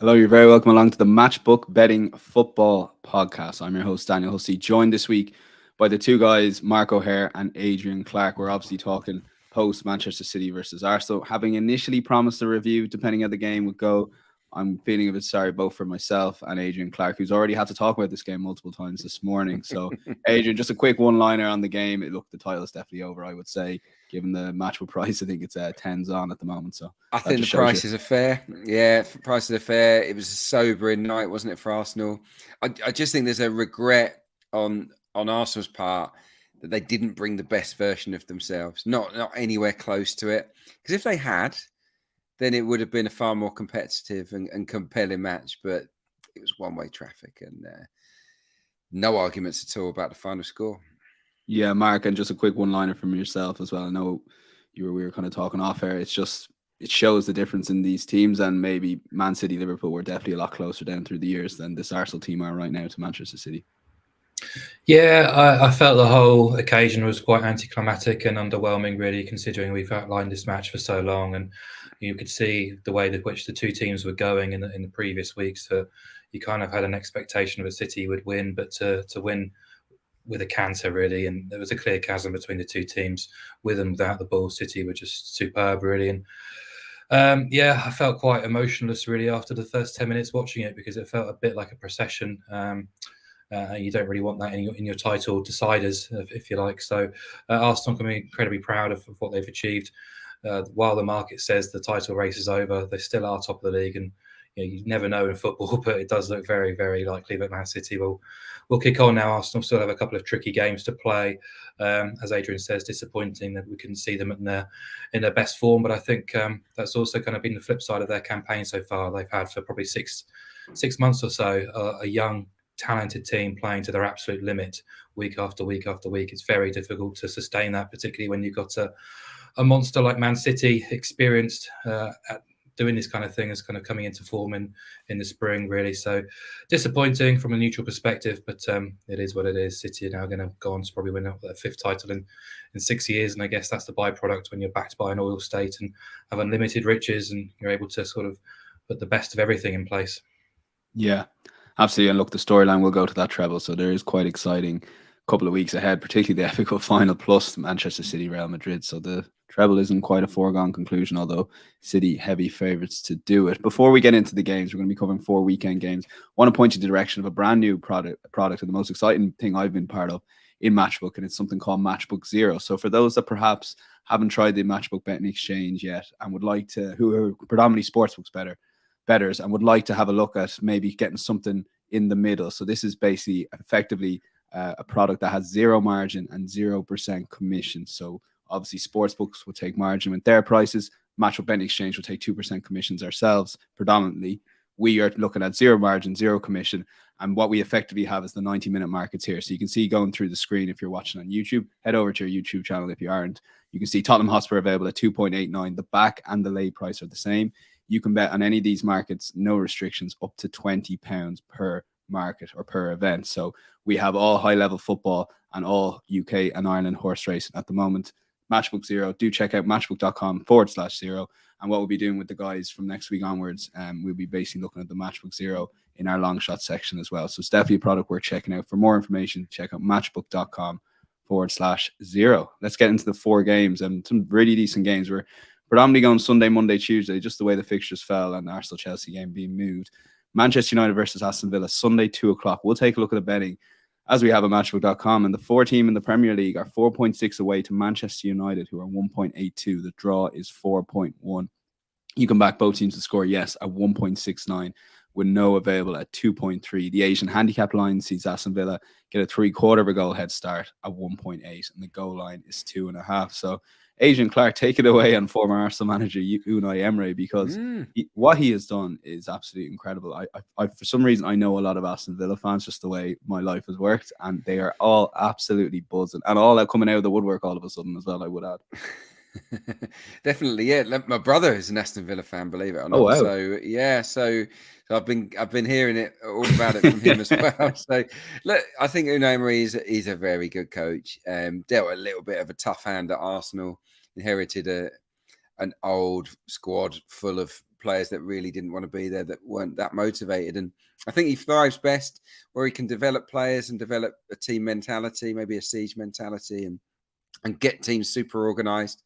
Hello, you're very welcome along to the Matchbook Betting Football Podcast. I'm your host, Daniel Hussey, joined this week by the two guys, Mark O'Haire and Adrian Clarke. We're obviously talking post Manchester City versus Arsenal. Having initially promised a review, depending how the game would go, I'm feeling a bit sorry both for myself and Adrian Clarke, who's already had to talk about this game multiple times this morning. So, Adrian, just a quick one-liner on the game. The title's definitely over, I would say, given the matchable price. I think it's 10s on at the moment. So I think the prices are fair. Yeah, prices are fair. It was a sobering night, wasn't it, for Arsenal? I just think there's a regret on Arsenal's part that they didn't bring the best version of themselves. Not anywhere close to it. Because if they had, then it would have been a far more competitive and compelling match. But it was one-way traffic and no arguments at all about the final score. Yeah, Mark, and just a quick one-liner from yourself as well. I know we were kind of talking off air. It shows the difference in these teams, and maybe Man City, Liverpool were definitely a lot closer down through the years than this Arsenal team are right now to Manchester City. Yeah, I felt the whole occasion was quite anticlimactic and underwhelming, really, considering we've outlined this match for so long, and you could see the way in which the two teams were going in the previous weeks. You kind of had an expectation of a City would win, but to win with a canter, really, and there was a clear chasm between the two teams. With and without the ball, City were just superb, really, and I felt quite emotionless, really, after the first 10 minutes watching it, because it felt a bit like a procession. You don't really want that in your title deciders, if you like. So Arsenal can be incredibly proud of what they've achieved. While the market says the title race is over, they still are top of the league, and you never know in football, but it does look very, very likely that Man City will kick on now. Arsenal still have a couple of tricky games to play. As Adrian says, disappointing that we couldn't see them in their best form, but I think that's also kind of been the flip side of their campaign so far. They've had for probably six months or so a young, talented team playing to their absolute limit week after week after week. It's very difficult to sustain that, particularly when you've got a monster like Man City, experienced at doing this kind of thing, is kind of coming into form in the spring, really. So disappointing from a neutral perspective, but it is what it is. City are now going to go on to probably win their fifth title in 6 years, and I guess that's the byproduct when you're backed by an oil state and have unlimited riches, and you're able to sort of put the best of everything in place. Yeah, absolutely. And look, the storyline will go to that treble, so there is quite exciting couple of weeks ahead, particularly the FA Cup final plus Manchester City, Real Madrid. So the treble isn't quite a foregone conclusion, although City heavy favourites to do it. Before we get into the games, we're going to be covering 4 weekend games. I want to point you in the direction of a brand new product and the most exciting thing I've been part of in Matchbook, and it's something called Matchbook Zero. So for those that perhaps haven't tried the Matchbook betting exchange yet and would like to, who are predominantly sportsbooks bettors and would like to have a look at maybe getting something in the middle. So this is basically effectively a product that has zero margin and 0% commission. So obviously sportsbooks will take margin with their prices. Matchbook Betting Exchange will take 2% commissions ourselves predominantly. We are looking at zero margin, zero commission. And what we effectively have is the 90-minute markets here. So you can see going through the screen if you're watching on YouTube. Head over to your YouTube channel if you aren't. You can see Tottenham Hotspur available at 2.89. The back and the lay price are the same. You can bet on any of these markets, no restrictions, up to £20 per market or per event. So we have all high-level football and all UK and Ireland horse racing at the moment. Matchbook Zero. Do check out matchbook.com/0. And what we'll be doing with the guys from next week onwards, we'll be basically looking at the Matchbook Zero in our long shot section as well. So it's definitely a product worth checking out. For more information, check out matchbook.com/0. Let's get into the 4 games and some really decent games. We're predominantly going Sunday, Monday, Tuesday, just the way the fixtures fell, and the Arsenal-Chelsea game being moved. Manchester United versus Aston Villa, Sunday, 2 o'clock. We'll take a look at the betting as we have at matchbook.com. And the 4 team in the Premier League are 4.6 away to Manchester United, who are 1.82. The draw is 4.1. You can back both teams to score, yes, at 1.69, with no available at 2.3. The Asian handicap line sees Aston Villa get a 3/4 of a goal head start at 1.8, and the goal line is 2.5. So Adrian Clarke, take it away on former Arsenal manager Unai Emery, because what he has done is absolutely incredible. I for some reason, I know a lot of Aston Villa fans, just the way my life has worked, and they are all absolutely buzzing, and all coming out of the woodwork all of a sudden as well, I would add. Definitely, yeah. My brother is an Aston Villa fan, believe it or not. Oh, wow. So yeah, so I've been hearing it all about it from him as well. So look, I think Unai Emery is a very good coach. Dealt a little bit of a tough hand at Arsenal, inherited an old squad full of players that really didn't want to be there, that weren't that motivated. And I think he thrives best where he can develop players and develop a team mentality, maybe a siege mentality, and get teams super organized.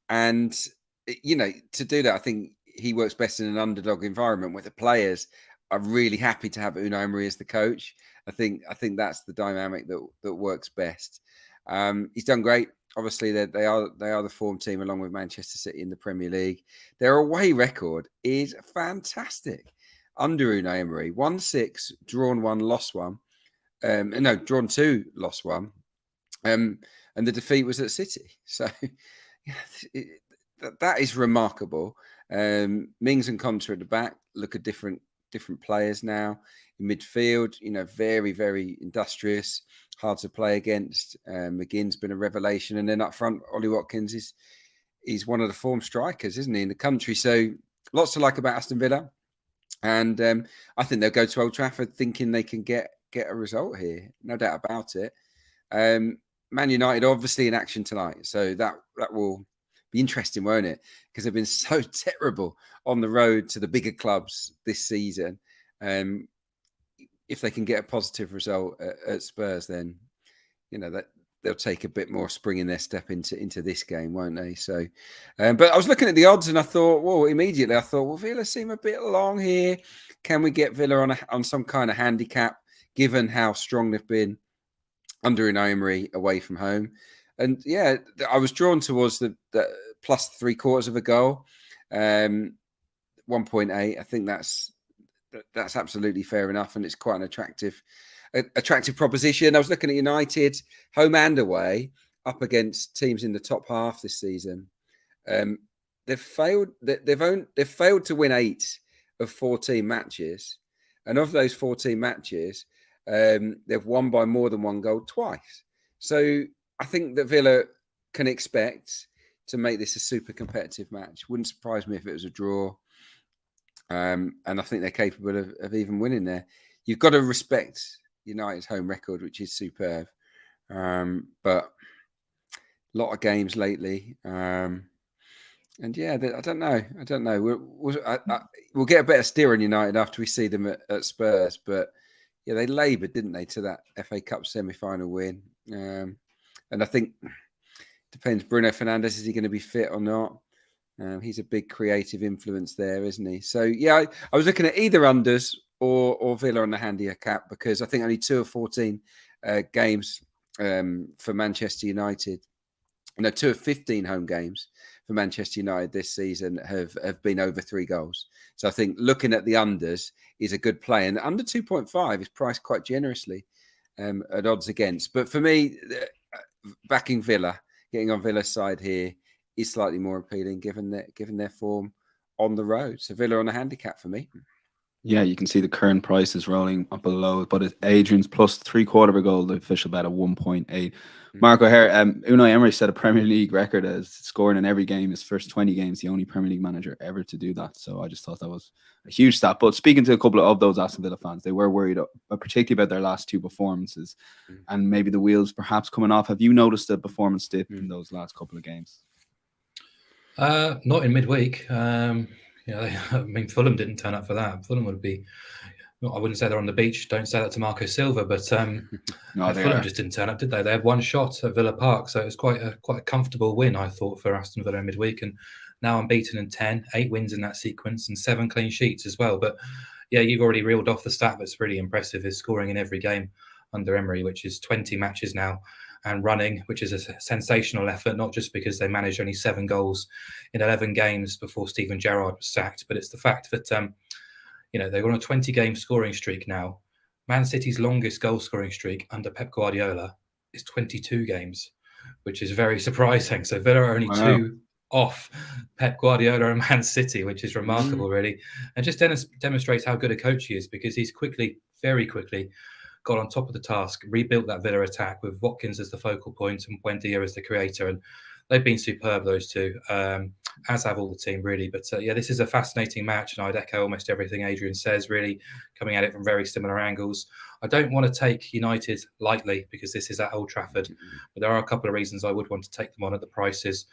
And, to do that, I think he works best in an underdog environment where the players are really happy to have Unai Emery as the coach. I think that's the dynamic that works best. He's done great. Obviously, they are the form team along with Manchester City in the Premier League. Their away record is fantastic under Unai Emery. 1-6, drawn 1, lost 1. Drawn 2, lost 1. And the defeat was at City. So that is remarkable. Mings and Conte at the back look at different players now. In midfield, very, very industrious, hard to play against. McGinn's been a revelation. And then up front, Ollie Watkins is one of the form strikers, isn't he, in the country? So lots to like about Aston Villa. And I think they'll go to Old Trafford thinking they can get a result here. No doubt about it. Man United obviously in action tonight. So that will be interesting, won't it? Because they've been so terrible on the road to the bigger clubs this season. If they can get a positive result at Spurs, then that they'll take a bit more spring in their step into this game, won't they? So, but I was looking at the odds and I thought, well, Villa seem a bit long here. Can we get Villa on some kind of handicap, given how strong they've been under Unai Emery away from home? And yeah, I was drawn towards the plus 3/4 of a goal, 1.8. I think that's absolutely fair enough, and it's quite an attractive proposition. I was looking at United home and away up against teams in the top half this season. They've failed to win 8 of 14 matches, and of those 14 matches, they've won by more than 1 goal twice. So I think that Villa can expect to make this a super competitive match. Wouldn't surprise me if it was a draw. And I think they're capable of even winning there. You've got to respect United's home record, which is superb. But a lot of games lately. And yeah, I don't know. We'll get a better steer on United after we see them at Spurs. But yeah, they laboured, didn't they, to that FA Cup semi-final win. And I think depends. Bruno Fernandes, is he going to be fit or not? He's a big creative influence there, isn't he? So yeah, I was looking at either unders or Villa on the handicap, because I think only 2 of 14 games for Manchester United. 2 of 15 home games for Manchester United this season have been over 3 goals. So I think looking at the unders is a good play, and under 2.5 is priced quite generously at odds against. But for me, backing Villa, getting on Villa's side here, is slightly more appealing given their form on the road. So Villa on a handicap for me. Yeah, you can see the current price is rolling up below, but it's Adrian's plus 3/4 of a goal, the official bet at 1.8. Mark O'Haire, Unai Emery set a Premier League record as scoring in every game, his first 20 games, the only Premier League manager ever to do that. So I just thought that was a huge stat. But speaking to a couple of those Aston Villa fans, they were worried, particularly about their last 2 performances and maybe the wheels perhaps coming off. Have you noticed a performance dip in those last couple of games? Not in midweek. Fulham didn't turn up for that. Fulham would be, I wouldn't say they're on the beach. Don't say that to Marco Silva, but Fulham just didn't turn up, did they? They had 1 shot at Villa Park, so it was quite a comfortable win, I thought, for Aston Villa in midweek. And now unbeaten in 10, 8 wins in that sequence, and 7 clean sheets as well. But yeah, you've already reeled off the stat that's really impressive, is scoring in every game under Emery, which is 20 matches now, and running, which is a sensational effort, not just because they managed only 7 goals in 11 games before Steven Gerrard was sacked, but it's the fact that, they're on a 20-game scoring streak now. Man City's longest goal-scoring streak under Pep Guardiola is 22 games, which is very surprising. So Villa are only 2 off Pep Guardiola and Man City, which is remarkable, really. And just demonstrates how good a coach he is, because he's very quickly, got on top of the task, rebuilt that Villa attack with Watkins as the focal point and Buendia as the creator. And they've been superb, those 2, as have all the team, really. But this is a fascinating match, and I'd echo almost everything Adrian says, really, coming at it from very similar angles. I don't want to take United lightly because this is at Old Trafford, but there are a couple of reasons I would want to take them on at the prices.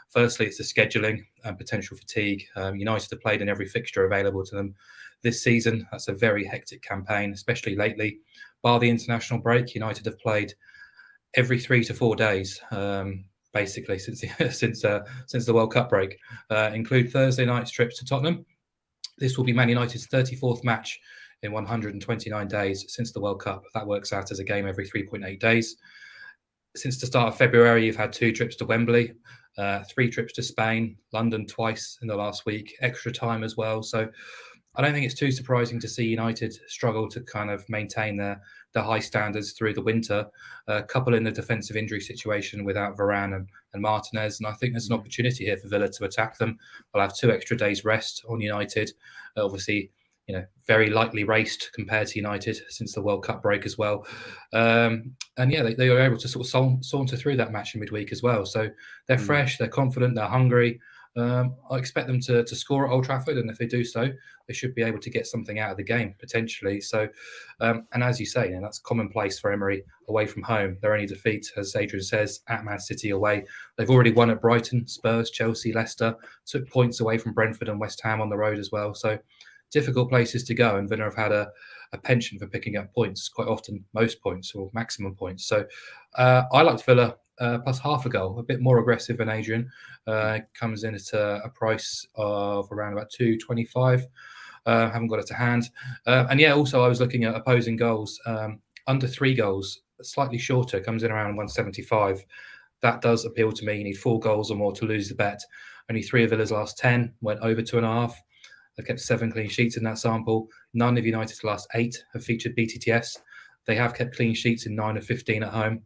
Firstly, it's the scheduling and potential fatigue. United have played in every fixture available to them this season. That's a very hectic campaign, especially lately. Bar the international break, United have played every 3 to 4 days, basically since the World Cup break. Include Thursday night's trips to Tottenham. This will be Man United's 34th match in 129 days since the World Cup. That works out as a game every 3.8 days. Since the start of February, you've had 2 trips to Wembley, 3 trips to Spain, London twice in the last week, extra time as well. So I don't think it's too surprising to see United struggle to kind of maintain their high standards through the winter, couple in the defensive injury situation without Varane and Martinez. And I think there's an opportunity here for Villa to attack them. We'll have 2 extra days rest on United. Obviously, very lightly raced compared to United since the World Cup break as well. And yeah, they were able to sort of saunter through that match in midweek as well. So they're fresh, they're confident, they're hungry. I expect them to score at Old Trafford, and if they do so, they should be able to get something out of the game potentially. So, and as you say, that's commonplace for Emery away from home. Their only defeat, as Adrian says, at Man City away. They've already won at Brighton, Spurs, Chelsea, Leicester, took points away from Brentford and West Ham on the road as well. So difficult places to go, and Villa have had a penchant for picking up points, quite often most points or maximum points. So I liked Villa plus half a goal, a bit more aggressive than Adrian. Comes in at a price of around about 2.25. Haven't got it to hand. And yeah, also I was looking at opposing goals. Under 3 goals, slightly shorter, comes in around 175. That does appeal to me. You need 4 goals or more to lose the bet. Only 3 of Villa's last 10 went over 2.5. They've kept 7 clean sheets in that sample. None of United's last 8 have featured BTTS. They have kept clean sheets in 9 of 15 at home.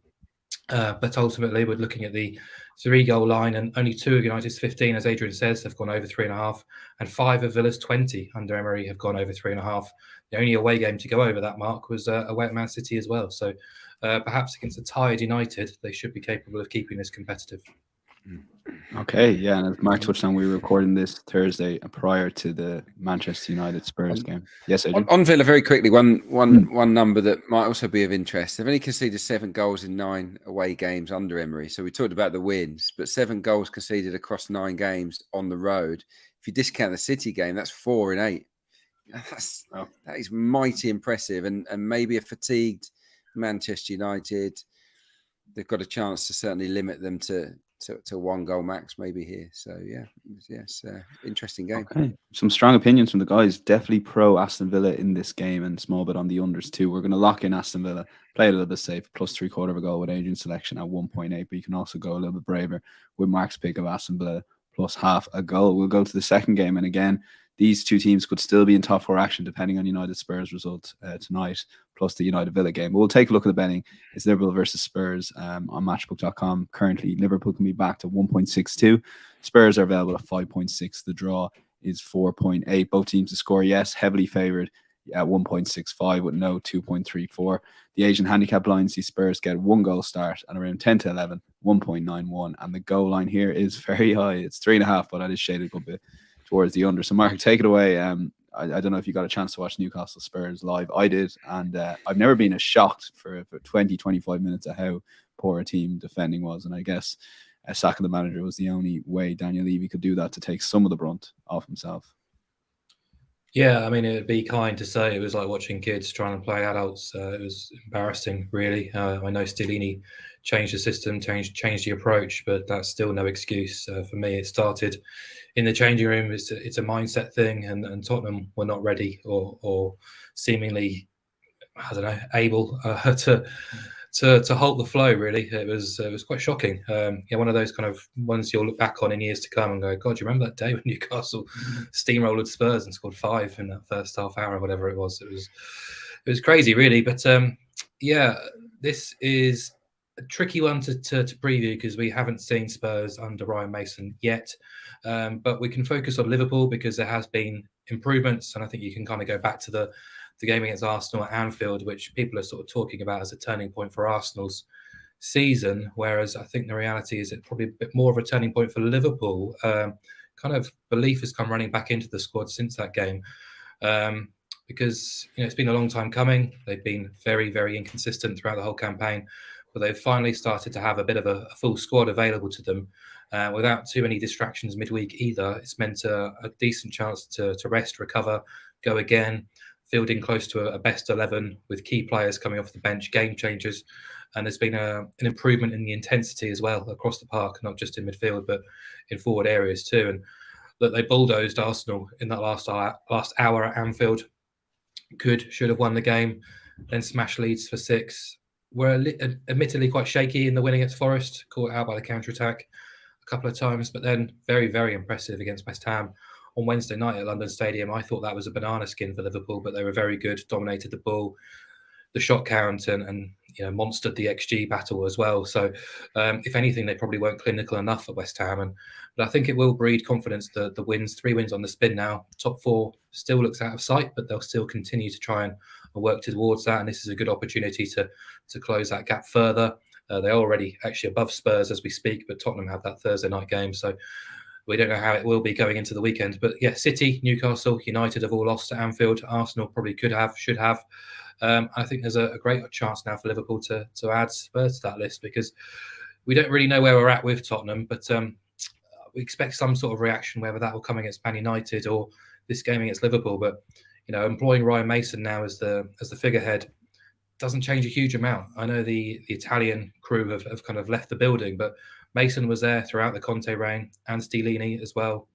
But ultimately, we're looking at the 3-goal line, and only 2 of United's 15, as Adrian says, have gone over 3.5, and 5 of Villa's 20 under Emery have gone over 3.5. The only away game to go over that mark was away at Man City as well. So perhaps against a tired United, they should be capable of keeping this competitive. Okay, yeah, and as Mark touched on, we were recording this Thursday prior to the Manchester United Spurs game. Yes, Adrian? On Villa, very quickly, one number that might also be of interest. They've only conceded 7 goals in 9 away games under Emery. So we talked about the wins, but 7 goals conceded across 9 games on the road. If you discount the City game, that's 4 in 8. That is mighty impressive, and maybe a fatigued Manchester United, they've got a chance to certainly limit them to 1 goal max maybe here. So yes, interesting game. Okay. Some strong opinions from the guys. Definitely pro Aston Villa in this game, and small bit on the unders too. We're going to lock in Aston Villa, play a little bit safe, plus 3/4 of a goal with Adrian's selection at 1.8, but you can also go a little bit braver with Mark's pick of Aston Villa plus half a goal. We'll go to the second game, and again, these 2 teams could still be in top 4 action depending on United Spurs result tonight, plus the United Villa game. But we'll take a look at the betting. It's Liverpool versus Spurs on matchbook.com. Currently, Liverpool can be backed at 1.62. Spurs are available at 5.6. The draw is 4.8. Both teams to score, yes, heavily favoured at 1.65 with no 2.34. The Asian handicap line sees Spurs get 1 goal start and around 10 to 11, 1.91. And the goal line here is very high. It's 3.5, but that is shaded a good bit towards the under. So Mark, take it away. I don't know if you got a chance to watch Newcastle Spurs live. I did, and I've never been as shocked for 20-25 minutes at how poor a team defending was. And I guess a sack of the manager was the only way Daniel Levy could do that, to take some of the brunt off himself. Yeah, I mean, it would be kind to say it was like watching kids trying to play adults. It was embarrassing, really. I know Stellini changed the system, changed the approach, but that's still no excuse. For me, it started in the changing room. It's a mindset thing, and Tottenham were not ready or seemingly, I don't know, able to halt the flow. Really, it was quite shocking. One of those kind of ones you'll look back on in years to come and go, God, do you remember that day when Newcastle steamrolled Spurs and scored 5 in that first half hour or whatever it was? It was crazy, really. But this is a tricky one to preview because we haven't seen Spurs under Ryan Mason yet. But we can focus on Liverpool because there has been improvements, and I think you can kind of go back to the game against Arsenal at Anfield, which people are sort of talking about as a turning point for Arsenal's season, whereas I think the reality is it's probably a bit more of a turning point for Liverpool. Kind of belief has come running back into the squad since that game, because it's been a long time coming. They've been very, very inconsistent throughout the whole campaign, but they've finally started to have a bit of a full squad available to them. without too many distractions midweek either. It's meant a decent chance to rest, recover, go again, fielding close to a best 11 with key players coming off the bench, game changers. And there's been an improvement in the intensity as well across the park, not just in midfield, but in forward areas too. And that they bulldozed Arsenal in that last hour at Anfield. Should have won the game, then smashed Leeds for 6. Were admittedly quite shaky in the win against Forest, caught out by the counter-attack a couple of times, but then very, very impressive against West Ham on Wednesday night at London Stadium. I thought that was a banana skin for Liverpool, but they were very good, dominated the ball, the shot count, and monstered the XG battle as well. So if anything, they probably weren't clinical enough at West Ham. But I think it will breed confidence. The wins, 3 wins on the spin now. Top 4 still looks out of sight, but they'll still continue to try and work towards that. And this is a good opportunity to close that gap further. They're already actually above Spurs as we speak, but Tottenham have that Thursday night game. So we don't know how it will be going into the weekend. But yeah, City, Newcastle, United have all lost at Anfield. Arsenal probably should have. I think there's a great chance now for Liverpool to add Spurs to that list, because we don't really know where we're at with Tottenham, but we expect some sort of reaction, whether that will come against Man United or this game against Liverpool. But employing Ryan Mason now as the figurehead doesn't change a huge amount. I know the Italian crew have kind of left the building, but Mason was there throughout the Conte reign, and Stellini as well.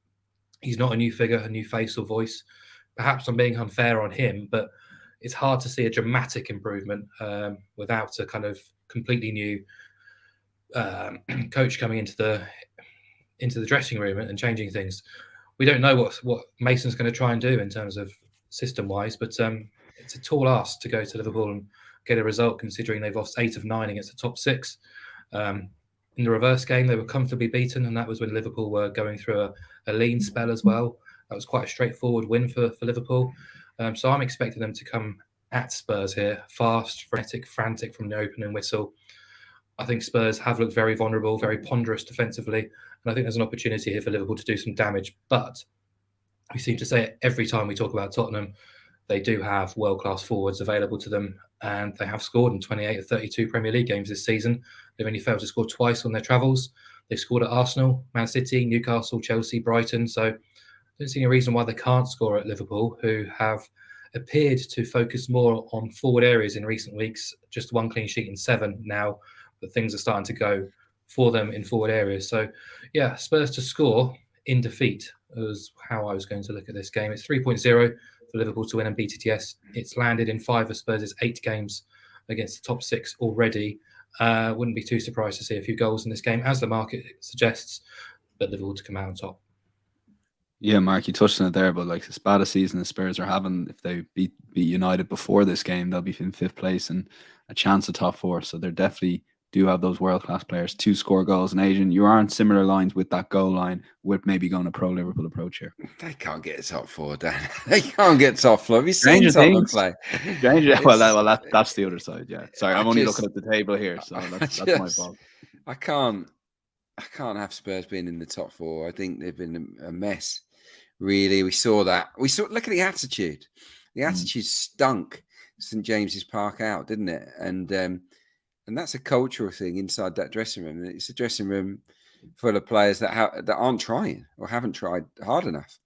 He's not a new figure, a new face or voice. Perhaps I'm being unfair on him, but it's hard to see a dramatic improvement without a kind of completely new coach coming into the dressing room and changing things. We don't know what Mason's going to try and do in terms of system-wise, but it's a tall ask to go to Liverpool and get a result, considering they've lost 8 of 9 against the top 6. In the reverse game, they were comfortably beaten, and that was when Liverpool were going through a lean spell as well. That was quite a straightforward win for Liverpool. So I'm expecting them to come at Spurs here, fast, frenetic, frantic from the opening whistle. I think Spurs have looked very vulnerable, very ponderous defensively, and I think there's an opportunity here for Liverpool to do some damage. But we seem to say it every time we talk about Tottenham, they do have world-class forwards available to them, and they have scored in 28 of 32 Premier League games this season. They've only failed to score twice on their travels. They've scored at Arsenal, Man City, Newcastle, Chelsea, Brighton. So I don't see any reason why they can't score at Liverpool, who have appeared to focus more on forward areas in recent weeks. Just 1 clean sheet in 7 now, but things are starting to go for them in forward areas. So yeah, Spurs to score in defeat was how I was going to look at this game. It's 3.0 for Liverpool to win and beat it. Yes, it's landed in 5 of Spurs' 8 games against the top 6 already. Wouldn't be too surprised to see a few goals in this game, as the market suggests, but Liverpool to come out on top. Yeah, Mark, you touched on it there, but like as bad a season as Spurs are having, if they beat United before this game, they'll be in 5th place and a chance of top 4. So they definitely do have those world-class players to score goals. And Adrian, you are on similar lines with that goal line, with maybe going a pro-Liverpool approach here. They can't get top 4, Dan. They can't get top 4. Have you seen Tottenham play? That's the other side, yeah. Sorry, I'm only looking at the table here, so that's my fault. I can't have Spurs being in the top 4. I think they've been a mess. Really, we saw that. Look at the attitude. The attitude stunk St James's Park out, didn't it? And that's a cultural thing inside that dressing room. It's a dressing room full of players that aren't trying or haven't tried hard enough.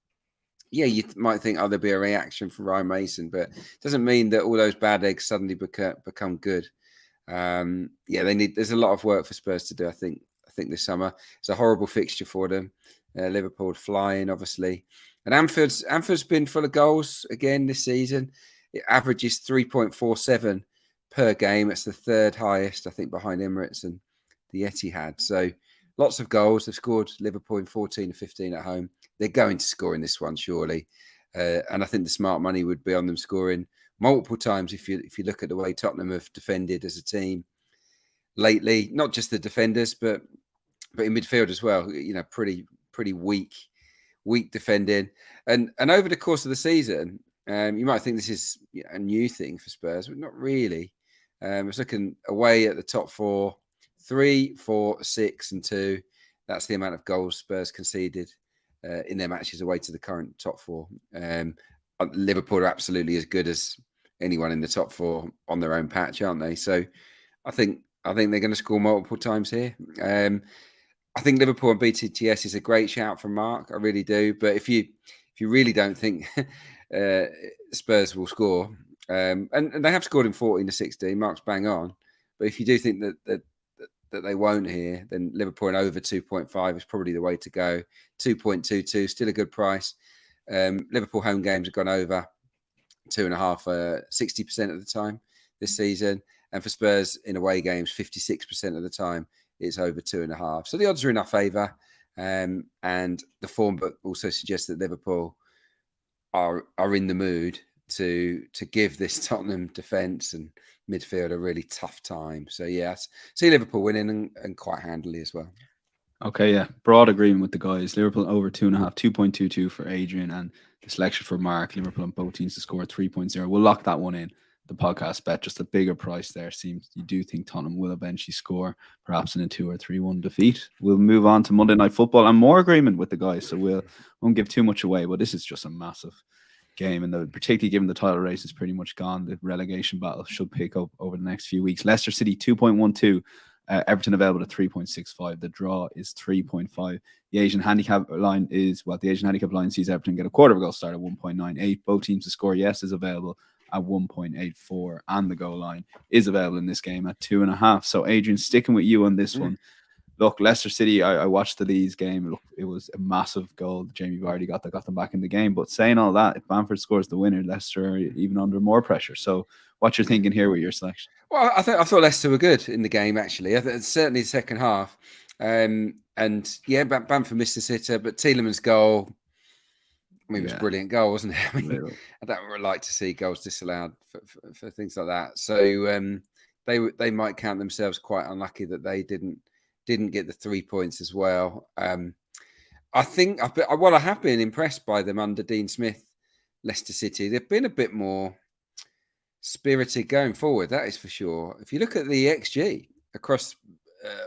Yeah, you might think, there'll be a reaction from Ryan Mason, but it doesn't mean that all those bad eggs suddenly become good. There's a lot of work for Spurs to do, I think this summer. It's a horrible fixture for them. Liverpool flying, obviously. And Anfield's been full of goals again this season. It averages 3.47 per game. It's the 3rd highest, I think, behind Emirates and the Etihad. So lots of goals. They've scored Liverpool in 14 and 15 at home. They're going to score in this one, surely. And I think the smart money would be on them scoring multiple times if you look at the way Tottenham have defended as a team lately. Not just the defenders, but in midfield as well. Pretty weak defending. And over the course of the season, you might think this is a new thing for Spurs, but not really. I was looking away at the top 4, 3, 4, 6, and 2. That's the amount of goals Spurs conceded in their matches away to the current top 4. Liverpool are absolutely as good as anyone in the top 4 on their own patch, aren't they? So I think they're going to score multiple times here. I think Liverpool and BTTS is a great shout from Mark. I really do. But if you really don't think Spurs will score, and they have scored in 14 to 16, Mark's bang on. But if you do think that they won't here, then Liverpool and over 2.5 is probably the way to go. 2.22, still a good price. Liverpool home games have gone over 2.5, 60% of the time this season. And for Spurs in away games, 56% of the time, it's over 2.5. So the odds are in our favour. And the form book also suggests that Liverpool are in the mood to give this Tottenham defence and midfield a really tough time. So yes, see Liverpool winning and quite handily as well. Okay, yeah, broad agreement with the guys. Liverpool over 2.5, 2.22 for Adrian, and the selection for Mark. Liverpool on both teams to score 3.0. We'll lock that one in. The podcast bet, just a bigger price there. Seems you do think Tottenham will eventually score, perhaps in a 2 or 3-1 defeat. We'll move on to Monday Night Football and more agreement with the guys, so we won't give too much away. But this is just a massive game, and particularly given the title race is pretty much gone, the relegation battle should pick up over the next few weeks. Leicester City 2.12. Everton available at 3.65. The draw is 3.5. The Asian handicap line sees Everton get a quarter of a goal start at 1.98. Both teams to score yes is available at 1.84, and the goal line is available in this game at 2.5. So Adrian, sticking with you on this one. Look, Leicester City, I watched the Leeds game. Look, it was a massive goal Jamie Vardy got them back in the game. But saying all that, if Bamford scores the winner, Leicester are even under more pressure. So what you're thinking here with your selection? Well, I thought Leicester were good in the game, actually. Certainly the second half. And yeah, Bamford missed the sitter, but Tielemans' goal, I mean, it was a brilliant goal, wasn't it? I mean, I don't really like to see goals disallowed for things like that. So they might count themselves quite unlucky that they didn't get the 3 points as well. I think I have been impressed by them under Dean Smith, Leicester City. They've been a bit more spirited going forward, that is for sure. If you look at the XG across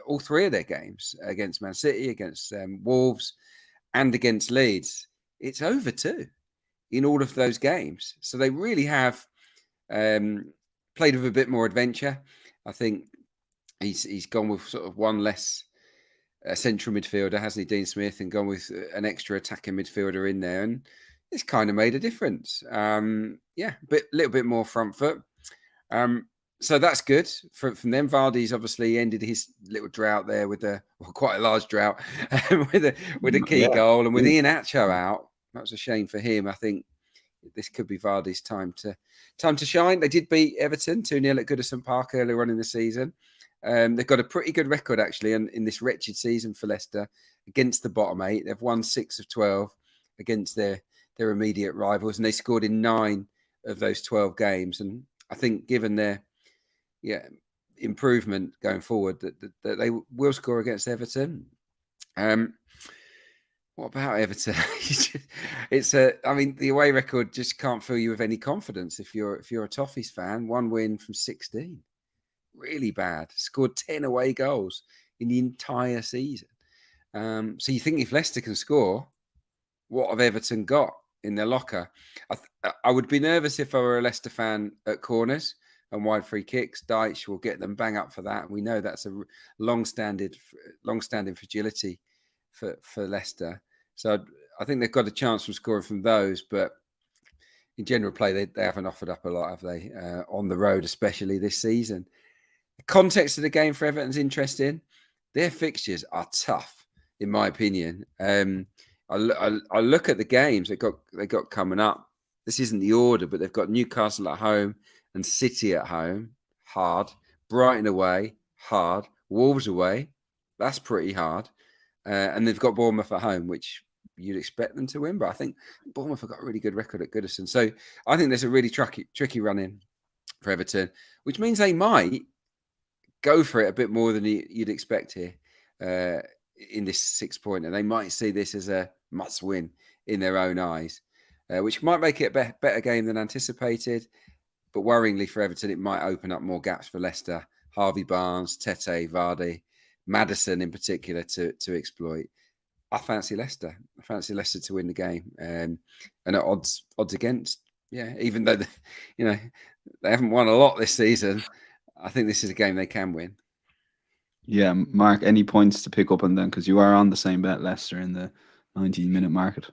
all three of their games, against Man City, against Wolves, and against Leeds, it's over 2 in all of those games. So they really have played with a bit more adventure. I think he's gone with sort of one less central midfielder, hasn't he, Dean Smith, and gone with an extra attacking midfielder in there, and it's kind of made a difference. But a little bit more front foot. So that's good from them. Vardy's obviously ended his little drought there with quite a large drought with a key goal, and with Iheanacho out, that was a shame for him. I think this could be Vardy's time to shine. They did beat Everton 2-0 at Goodison Park earlier on in the season. They've got a pretty good record actually in this wretched season for Leicester against the bottom 8. They've won 6 of 12 against their immediate rivals, and they scored in 9 of those 12 games. And I think given their improvement going forward, that they will score against Everton. What about Everton? The away record just can't fill you with any confidence if you're a Toffees fan. 1 win from 16, really bad. Scored 10 away goals in the entire season. So you think if Leicester can score, what have Everton got in their locker? I would be nervous if I were a Leicester fan at corners and wide free kicks. Dyche will get them bang up for that. We know that's a long-standing fragility for Leicester. So I think they've got a chance from scoring from those, but in general play, they haven't offered up a lot, have they? On the road, especially this season. The context of the game for Everton's interesting. Their fixtures are tough, in my opinion. I look at the games they got coming up. This isn't the order, but they've got Newcastle at home and City at home, hard. Brighton away, hard. Wolves away, that's pretty hard. And they've got Bournemouth at home, which you'd expect them to win. But I think Bournemouth have got a really good record at Goodison. So I think there's a really tricky run in for Everton, which means they might go for it a bit more than you'd expect here in this 6-pointer. They might see this as a must-win in their own eyes, which might make it a better game than anticipated. But worryingly for Everton, it might open up more gaps for Leicester. Harvey Barnes, Tete, Vardy, Maddison in particular to exploit. I fancy Leicester. I fancy Leicester to win the game, and at odds against. Yeah, even though they haven't won a lot this season, I think this is a game they can win. Yeah, Mark, any points to pick up on them? Because you are on the same bet, Leicester, in the 90-minute market.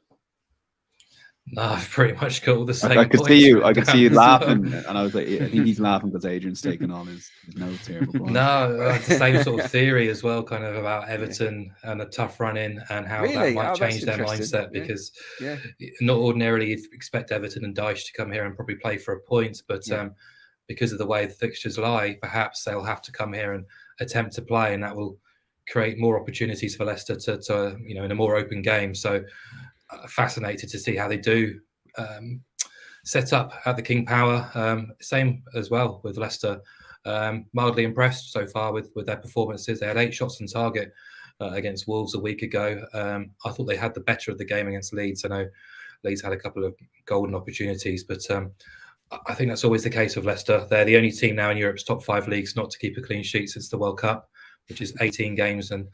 No, I've pretty much got all the I same could points see you. I written could see down you as well. laughing, and I was like, I think he's laughing because Adrian's taking all his notes here. But go on. No, I had the same sort of theory as well, kind of about Everton and a tough run in and how that Really? might Oh, that's change their interesting. mindset Yeah. because Yeah. not ordinarily you'd expect Everton and Dyche to come here and probably play for a point, but because of the way the fixtures lie, perhaps they'll have to come here and attempt to play, and that will create more opportunities for Leicester to in a more open game. So fascinated to see how they do set up at the King Power. Same as well with Leicester. Mildly impressed so far with their performances. They had 8 shots on target against Wolves a week ago. I thought they had the better of the game against Leeds. I know Leeds had a couple of golden opportunities, but I think that's always the case with Leicester. They're the only team now in Europe's top 5 leagues not to keep a clean sheet since the World Cup, which is 18 games and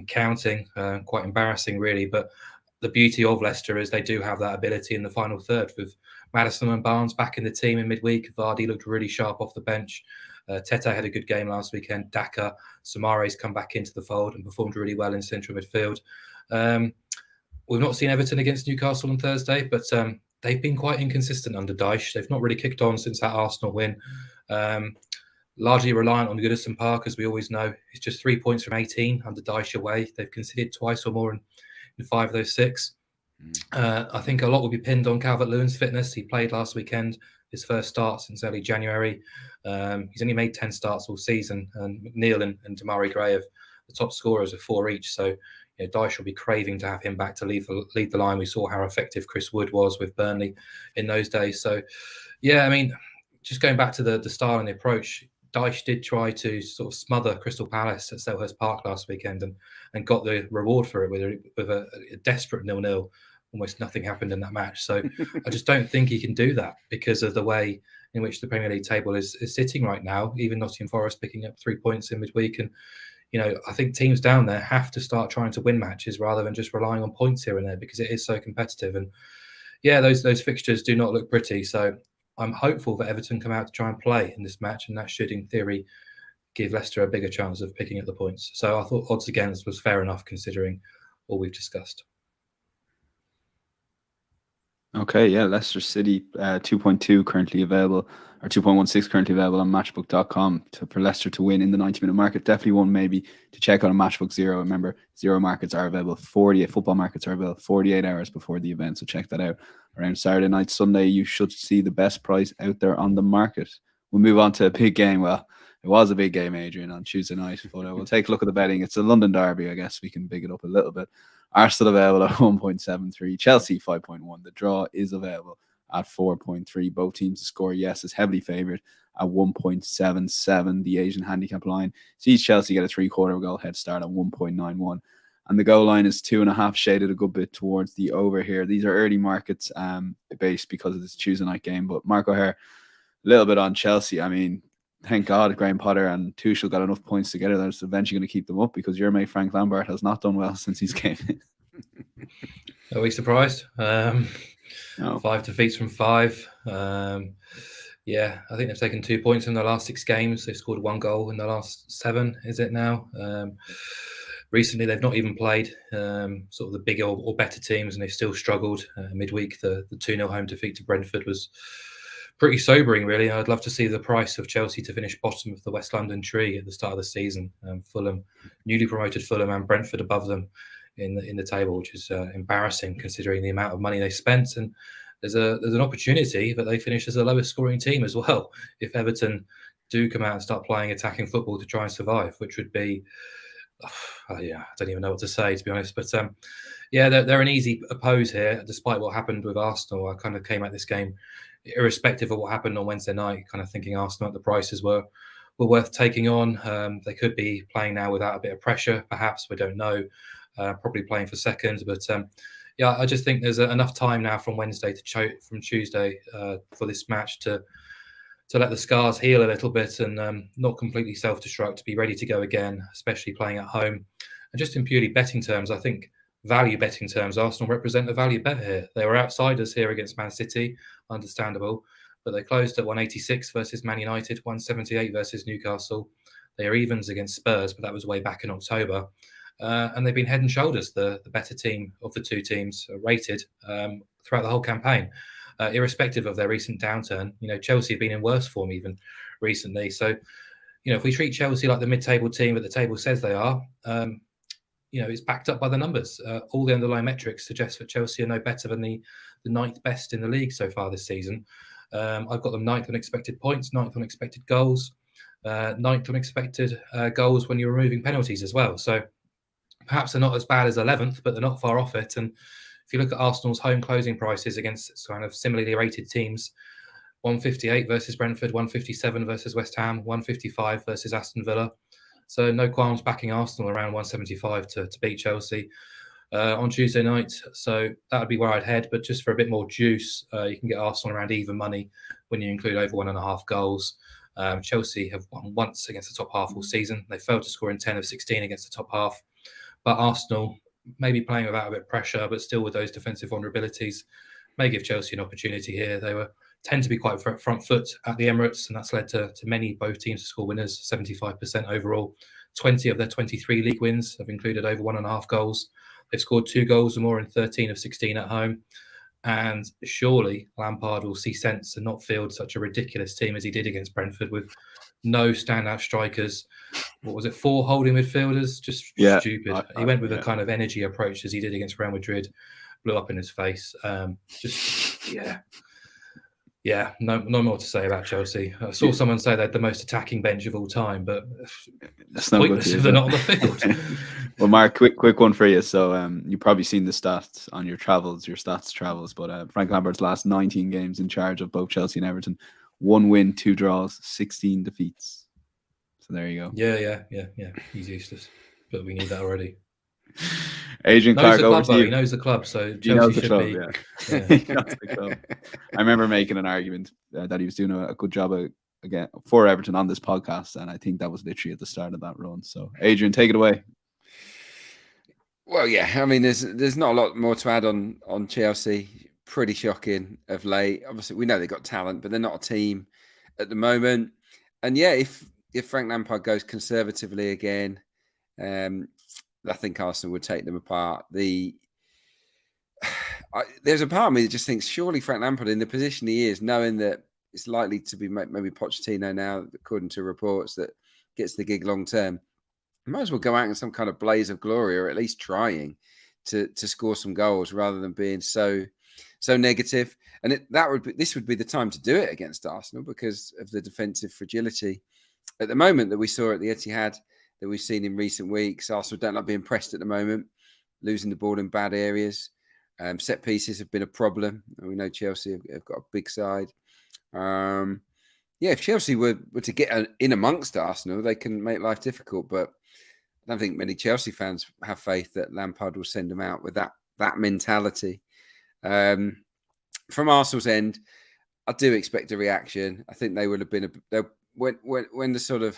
counting. Quite embarrassing, really. But the beauty of Leicester is they do have that ability in the final third with Maddison and Barnes back in the team in midweek. Vardy looked really sharp off the bench. Tete had a good game last weekend. Daka, Soumare's come back into the fold and performed really well in central midfield. We've not seen Everton against Newcastle on Thursday, but they've been quite inconsistent under Dyche. They've not really kicked on since that Arsenal win. Largely reliant on Goodison Park, as we always know. It's just 3 points from 18 under Dyche away. They've conceded twice or more in 5 of those 6. I think a lot will be pinned on Calvert-Lewin's fitness. He played last weekend, his first start since early January. He's only made 10 starts all season, and McNeil and Damari Gray have the top scorers of 4 each. So Dyche will be craving to have him back to lead the line. We saw how effective Chris Wood was with Burnley in those days. So, yeah, I mean, just going back to the style and the approach, Dyche did try to sort of smother Crystal Palace at Selhurst Park last weekend and got the reward for it with a desperate 0-0. Almost nothing happened in that match. So I just don't think he can do that because of the way in which the Premier League table is sitting right now. Even Nottingham Forest picking up 3 points in midweek. And, I think teams down there have to start trying to win matches rather than just relying on points here and there because it is so competitive. And, yeah, those fixtures do not look pretty. So I'm hopeful that Everton come out to try and play in this match, and that should, in theory, give Leicester a bigger chance of picking up the points. So I thought odds against was fair enough considering all we've discussed. Okay, yeah, Leicester City 2.2 currently available, or 2.16 currently available on matchbook.com for Leicester to win in the 90-minute market. Definitely one maybe to check out on Matchbook Zero. Remember, Zero markets are available 48 football markets are available 48 hours before the event, so check that out. Around Saturday night, Sunday, you should see the best price out there on the market. We'll move on to a big game. Well, it was a big game, Adrian, on Tuesday night, but we'll take a look at the betting. It's a London derby, I guess we can big it up a little bit. Arsenal available at 1.73, Chelsea 5.1. The draw is available at 4.3. Both teams to score, yes, is heavily favoured at 1.77. The Asian handicap line sees Chelsea get a 3/4 goal head start at 1.91. And the goal line is 2.5, shaded a good bit towards the over here. These are early markets based because of this Tuesday night game. But Mark O'Haire, a little bit on Chelsea. I mean, thank God Graham Potter and Tuchel got enough points together that's eventually going to keep them up because your mate Frank Lampard has not done well since he's came in. Are we surprised? No. 5 defeats from 5. Yeah, I think they've taken 2 points in the last 6 games. They've scored 1 goal in the last 7, is it now? Recently, they've not even played sort of the bigger or better teams, and they've still struggled. Midweek, the 2-0 home defeat to Brentford was pretty sobering, really. I'd love to see the price of Chelsea to finish bottom of the West London tree at the start of the season. Fulham, newly promoted Fulham, and Brentford above them in the table, which is embarrassing considering the amount of money they spent. And there's an opportunity that they finish as the lowest scoring team as well if Everton do come out and start playing attacking football to try and survive, which would be, I don't even know what to say, to be honest. But yeah, they're an easy oppose here, despite what happened with Arsenal. I kind of came at this game, irrespective of what happened on Wednesday night, kind of thinking Arsenal at the prices were worth taking on. They could be playing now without a bit of pressure, perhaps. We don't know. Probably playing for second, but yeah, I just think there's enough time now from Wednesday from Tuesday for this match to let the scars heal a little bit and not completely self-destruct, to be ready to go again, especially playing at home. And just in purely betting terms, I think value betting terms, Arsenal represent a value bet here. They were outsiders here against Man City, understandable, but they closed at 186 versus Man United, 178 versus Newcastle. They are evens against Spurs, but that was way back in October. And they've been head and shoulders the better team of the two teams rated throughout the whole campaign, irrespective of their recent downturn. Chelsea have been in worse form even recently. So, if we treat Chelsea like the mid-table team that the table says they are, it's backed up by the numbers. All the underlying metrics suggest that Chelsea are no better than the ninth best in the league so far this season. I've got them ninth on expected points, ninth on expected goals, ninth on expected goals when you're removing penalties as well. So perhaps they're not as bad as 11th, but they're not far off it. And if you look at Arsenal's home closing prices against kind of similarly rated teams, 158 versus Brentford, 157 versus West Ham, 155 versus Aston Villa. So no qualms backing Arsenal around 175 to beat Chelsea on Tuesday night. So that would be where I'd head. But just for a bit more juice, you can get Arsenal around even money when you include over 1.5 goals. Chelsea have won once against the top half all season. They failed to score in 10 of 16 against the top half. But Arsenal, maybe playing without a bit of pressure, but still with those defensive vulnerabilities, may give Chelsea an opportunity here. They tend to be quite front foot at the Emirates, and that's led to both teams to score winners, 75% overall. 20 of their 23 league wins have included over 1.5 goals. They've scored 2 goals or more in 13 of 16 at home. And surely Lampard will see sense and not field such a ridiculous team as he did against Brentford with no standout strikers. What was it, 4 holding midfielders? Just stupid. He went with a kind of energy approach as he did against Real Madrid. Blew up in his face. No more to say about Chelsea. I saw someone say they had the most attacking bench of all time, but that's not pointless if they're not on the field. Well, Mark, quick one for you. So you've probably seen the stats on your stats travels, but Frank Lampard's last 19 games in charge of both Chelsea and Everton, 1 win, 2 draws, 16 defeats. So there you go. Yeah. He's useless, but we need that already. Adrian Clarke, over to you. He knows the club, so He knows Chelsea the club, be. Yeah. He knows the club. I remember making an argument that he was doing a good job again for Everton on this podcast, and I think that was literally at the start of that run. So, Adrian, take it away. Well, yeah, I mean, there's not a lot more to add on Chelsea. Pretty shocking of late. Obviously, we know they've got talent, but they're not a team at the moment. And yeah, if Frank Lampard goes conservatively again, I think Arsenal would take them apart. There's a part of me that just thinks surely Frank Lampard, in the position he is, knowing that it's likely to be maybe Pochettino now, according to reports, that gets the gig long term, might as well go out in some kind of blaze of glory, or at least trying to score some goals rather than being so negative. And this would be the time to do it against Arsenal because of the defensive fragility at the moment that we saw at the Etihad, that we've seen in recent weeks. Arsenal don't like being pressed at the moment, losing the ball in bad areas. Set pieces have been a problem. We know Chelsea have got a big side. If Chelsea were to get in amongst Arsenal, they can make life difficult. But I don't think many Chelsea fans have faith that Lampard will send them out with that mentality. From Arsenal's end, I do expect a reaction. I think they would have been when the sort of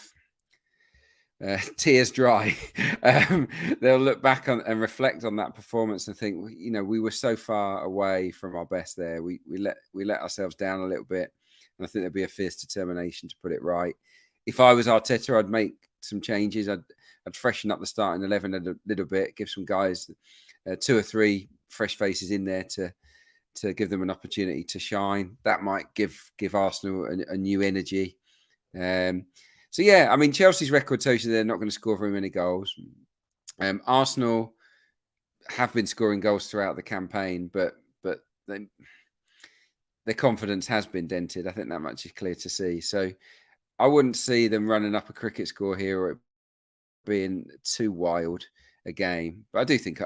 tears dry, they'll look back on and reflect on that performance and think, we were so far away from our best there. We let ourselves down a little bit, and I think there'd be a fierce determination to put it right. If I was Arteta, I'd make some changes. I'd freshen up the starting 11 a little bit, give some guys 2 or 3 fresh faces in there to give them an opportunity to shine. That might give Arsenal a new energy. So, yeah, I mean, Chelsea's record tells you they're not going to score very many goals. Arsenal have been scoring goals throughout the campaign, but their confidence has been dented. I think that much is clear to see. So I wouldn't see them running up a cricket score here or it being too wild a game. But I do think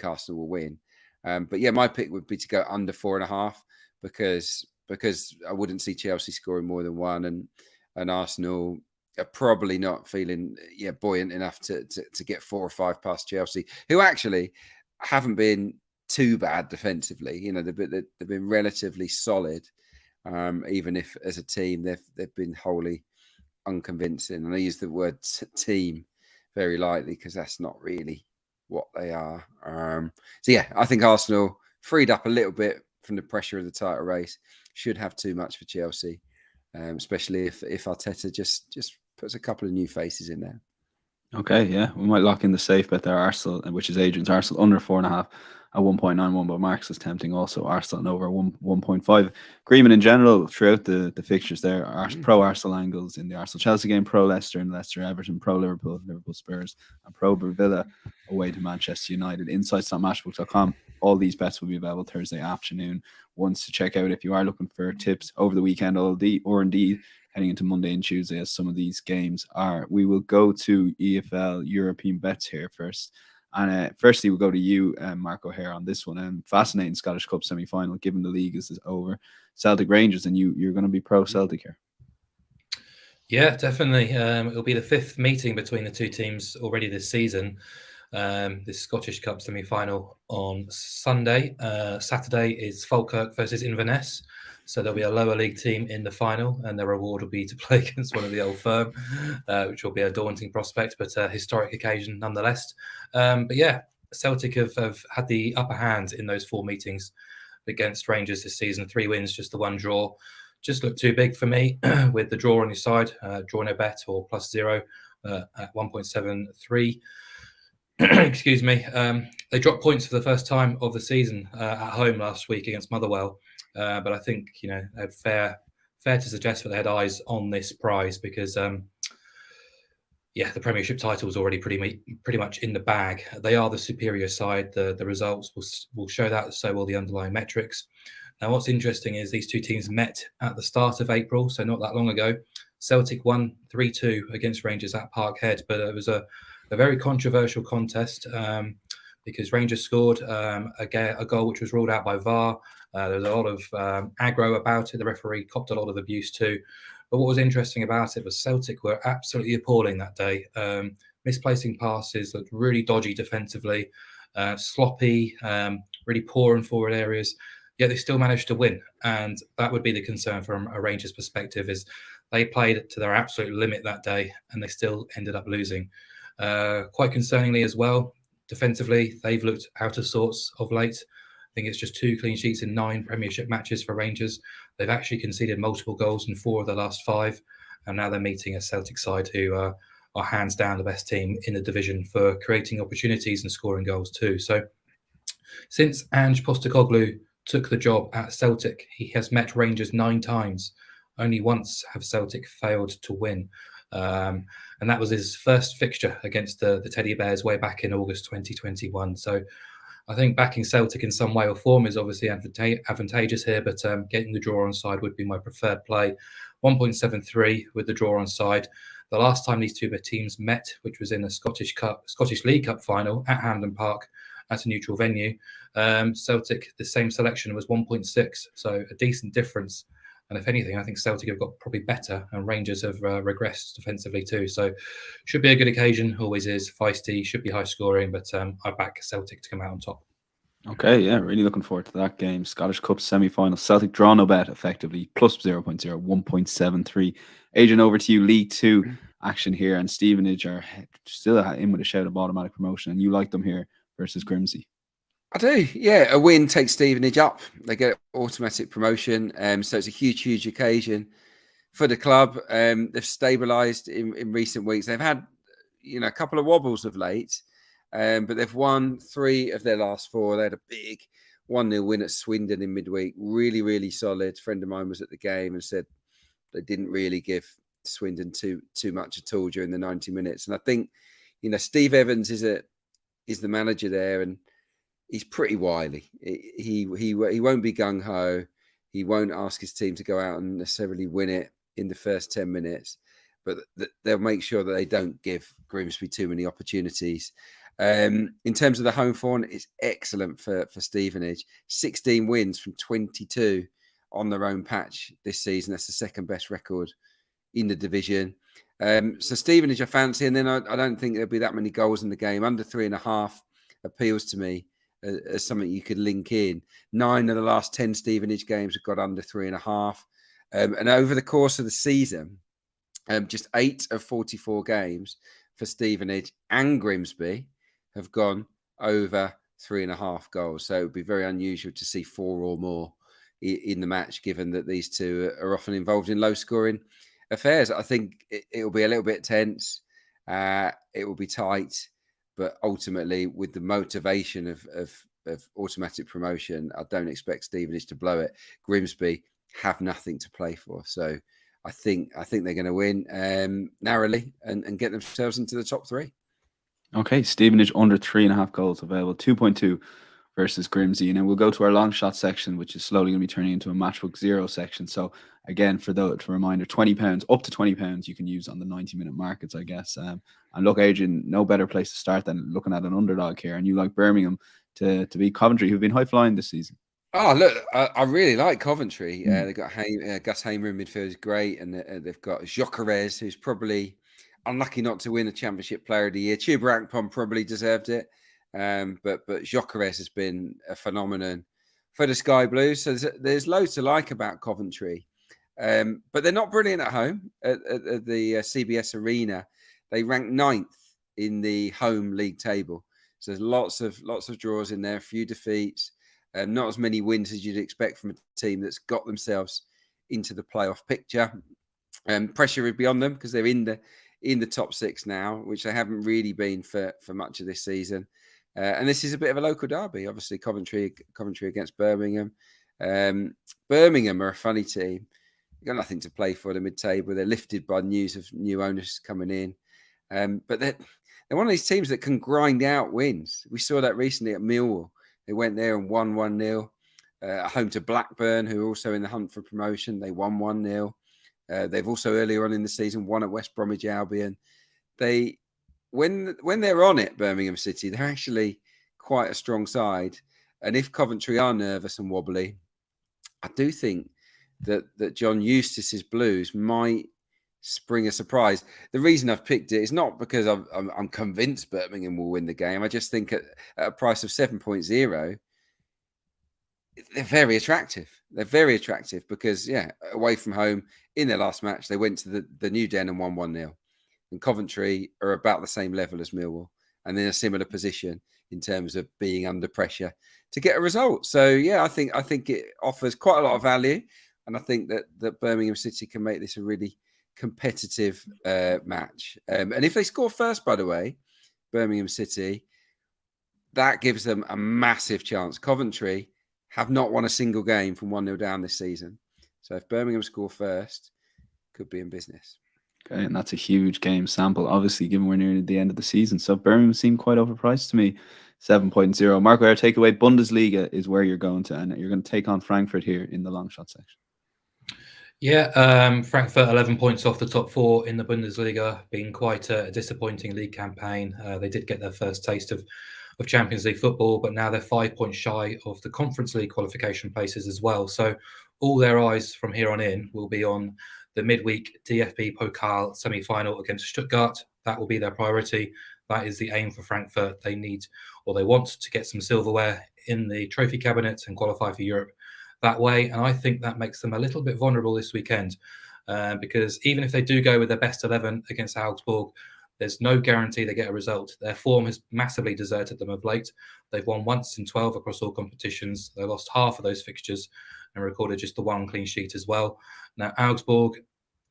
Arsenal will win. But, yeah, my pick would be to go under 4.5 because I wouldn't see Chelsea scoring more than 1, and Arsenal are probably not feeling buoyant enough to get 4 or 5 past Chelsea, who actually haven't been too bad defensively. They've been relatively solid, even if as a team they've been wholly unconvincing. And I use the word team very lightly because that's not really what they are. I think Arsenal, freed up a little bit from the pressure of the title race, should have too much for Chelsea. Especially if Arteta just puts a couple of new faces in there. Okay, yeah, we might lock in the safe bet there, Arsenal, which is Adrian's Arsenal under 4.5 at 1.91, but Mark's is tempting also Arsenal and over 1.5. Agreement in general throughout the fixtures there. Pro Arsenal angles in the Arsenal Chelsea game, pro Leicester and Leicester Everton, pro Liverpool, Liverpool Spurs, and pro Villa away to Manchester United. Insights.matchbook.com. All these bets will be available Thursday afternoon. Ones to check out if you are looking for tips over the weekend, or indeed heading into Monday and Tuesday, as some of these games are. We will go to EFL European bets here first. And firstly, we'll go to you, Mark O'Haire, on this one. Fascinating Scottish Cup semi-final, given the league is over. Celtic Rangers, and you're going to be pro-Celtic here. Yeah, definitely. It'll be the 5th meeting between the two teams already this season. This Scottish Cup semi-final on Sunday. Saturday is Falkirk versus Inverness. So there'll be a lower league team in the final, and their reward will be to play against one of the old firm, which will be a daunting prospect, but a historic occasion nonetheless. But yeah, Celtic have had the upper hand in those 4 meetings against Rangers this season. 3 wins, just the 1 draw. Just looked too big for me with the draw on your side. Draw no bet or +0 at 1.73. Excuse me. They dropped points for the first time of the season at home last week against Motherwell. But I think, they're fair to suggest that they had eyes on this prize because, the Premiership title is already pretty much in the bag. They are the superior side. The results will show that. So will the underlying metrics. Now, what's interesting is these two teams met at the start of April, so not that long ago. Celtic won 3-2 against Rangers at Parkhead, but it was a very controversial contest because Rangers scored a goal which was ruled out by VAR. There was a lot of aggro about it. The referee copped a lot of abuse too. But what was interesting about it was Celtic were absolutely appalling that day. Misplacing passes, looked really dodgy defensively, sloppy, really poor in forward areas. Yet they still managed to win. And that would be the concern from a Rangers perspective is they played to their absolute limit that day and they still ended up losing. Quite concerningly as well, defensively, they've looked out of sorts of late. I think it's just 2 clean sheets in 9 Premiership matches for Rangers. They've actually conceded multiple goals in 4 of the last 5. And now they're meeting a Celtic side who are hands down the best team in the division for creating opportunities and scoring goals too. So since Ange Postecoglou took the job at Celtic, he has met Rangers 9 times. Only once have Celtic failed to win. And that was his first fixture against the Teddy Bears way back in August 2021. So I think backing Celtic in some way or form is obviously advantageous here, but getting the draw on side would be my preferred play. 1.73 with the draw on side. The last time these two teams met, which was in the Scottish League Cup final at Hampden Park at a neutral venue, Celtic, the same selection was 1.6, so a decent difference. And if anything, I think Celtic have got probably better, and Rangers have regressed defensively too. So should be a good occasion, always is. Feisty, should be high scoring, but I back Celtic to come out on top. Okay, yeah, really looking forward to that game. Scottish Cup semi-final. Celtic draw no bet, effectively, plus 0.0, 1.73. Adrian, over to you. League 2 action here, and Stevenage are still in with a shout of automatic promotion, and you like them here versus Grimsby. I do, yeah. A win takes Stevenage up. They get automatic promotion. So it's a huge occasion for the club. They've stabilised in recent weeks. They've had, a couple of wobbles of late, but they've won 3 of their last 4. They had a big 1-0 win at Swindon in midweek. Really solid. A friend of mine was at the game and said they didn't really give Swindon too much at all during the 90 minutes. And I think, Steve Evans is the manager there, and he's pretty wily. He won't be gung-ho. He won't ask his team to go out and necessarily win it in the first 10 minutes, but they'll make sure that they don't give Grimsby too many opportunities. In terms of the home form, it's excellent for Stevenage. 16 wins from 22 on their own patch this season. That's the second best record in the division. So Stevenage I fancy, and then I don't think there'll be that many goals in the game. Under 3.5 appeals to me as something you could link in. 9 of the last 10 Stevenage games have got under 3.5. And over the course of the season, just 8 of 44 games for Stevenage and Grimsby have gone over 3.5 goals. So it would be very unusual to see 4 or more in the match, given that these two are often involved in low scoring affairs. I think it will be a little bit tense. It will be tight, but ultimately, with the motivation of automatic promotion, I don't expect Stevenage to blow it. Grimsby have nothing to play for, so I think they're going to win narrowly and get themselves into the top 3. Okay, Stevenage under 3.5 goals available, 2.2 versus Grimsby. And then we'll go to our long shot section, which is slowly going to be turning into a Matchbook Zero section. So again, for a reminder, £20, up to £20 you can use on the 90-minute markets, I guess. And look, Adrian, no better place to start than looking at an underdog here. And you like Birmingham to beat Coventry, who've been high flying this season. Oh, look, I really like Coventry. They've got Gus Hamer in midfield is great, and they've got Gyökeres, who's probably unlucky not to win a Championship Player of the Year. Chuba Akpom probably deserved it, but Gyökeres has been a phenomenon for the Sky Blues. So there's loads to like about Coventry, but they're not brilliant at home at the CBS Arena. They rank 9th in the home league table. So there's lots of draws in there, a few defeats. Not as many wins as you'd expect from a team that's got themselves into the playoff picture. Pressure would be on them because they're in the top 6 now, which they haven't really been for much of this season. And this is a bit of a local derby, obviously Coventry against Birmingham. Birmingham are a funny team. They've got nothing to play for the mid-table. They're lifted by news of new owners coming in. But they're one of these teams that can grind out wins. We saw that recently at Millwall. They went there and won 1-0. Home to Blackburn, who are also in the hunt for promotion. They won 1-0. They've also earlier on in the season won at West Bromwich Albion. When they're on it, Birmingham City, they're actually quite a strong side. And if Coventry are nervous and wobbly, I do think that John Eustace's Blues might spring a surprise. The reason I've picked it is not because I'm convinced Birmingham will win the game. I just think at a price of 7.0, they're very attractive. They're very attractive because, away from home in their last match, they went to the New Den and won 1-0. And Coventry are about the same level as Millwall and in a similar position in terms of being under pressure to get a result. So, I think it offers quite a lot of value. And I think that Birmingham City can make this a really competitive match. And if they score first, by the way, Birmingham City, that gives them a massive chance. Coventry have not won a single game from 1-0 down this season. So if Birmingham score first, could be in business. Okay, and that's a huge game sample, obviously, given we're near the end of the season. So Birmingham seem quite overpriced to me. 7.0. Mark, our takeaway, Bundesliga is where you're going to, and you're going to take on Frankfurt here in the long shot section. Yeah, Frankfurt 11 points off the top 4 in the Bundesliga, being quite a disappointing league campaign. They did get their first taste of Champions League football, but now they're 5 points shy of the Conference League qualification places as well. So all their eyes from here on in will be on the midweek DFB Pokal semi-final against Stuttgart. That will be their priority. That is the aim for Frankfurt. They need, or they want, to get some silverware in the trophy cabinet and qualify for Europe that way. And I think that makes them a little bit vulnerable this weekend because even if they do go with their best 11 against Augsburg, there's no guarantee they get a result. Their form has massively deserted them of late. They've won once in 12 across all competitions. They lost half of those fixtures and recorded just the 1 clean sheet as well. Now, Augsburg,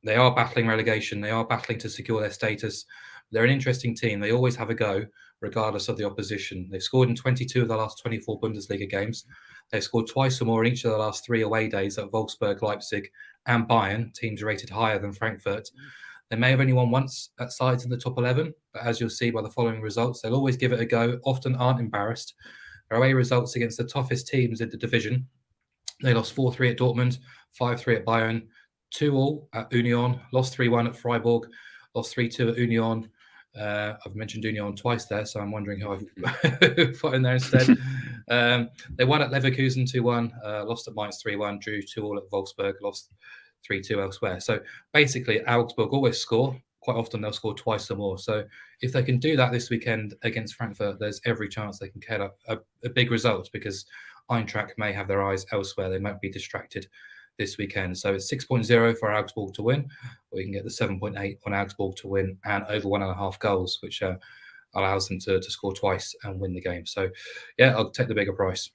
they are battling relegation. They are battling to secure their status. They're an interesting team. They always have a go, regardless of the opposition. They've scored in 22 of the last 24 Bundesliga games. They've scored twice or more in each of the last 3 away days at Wolfsburg, Leipzig, and Bayern, teams rated higher than Frankfurt. They may have only won once at sides in the top 11, but as you'll see by the following results, they'll always give it a go, often aren't embarrassed. Their away results against the toughest teams in the division. They lost 4-3 at Dortmund, 5-3 at Bayern, 2-2 at Union, lost 3-1 at Freiburg, lost 3-2 at Union. I've mentioned Union twice there, so I'm wondering who I've put in there instead. They won at Leverkusen 2-1, lost at Mainz 3-1, drew 2-2 at Wolfsburg, lost 3-2 elsewhere. So basically, Augsburg always score. Quite often, they'll score twice or more. So if they can do that this weekend against Frankfurt, there's every chance they can get a big result because Eintracht may have their eyes elsewhere. They might be distracted this weekend. So it's 6.0 for Augsburg to win, or you can get the 7.8 on Augsburg to win and over 1.5 goals, which allows them to score twice and win the game. So, yeah, I'll take the bigger price.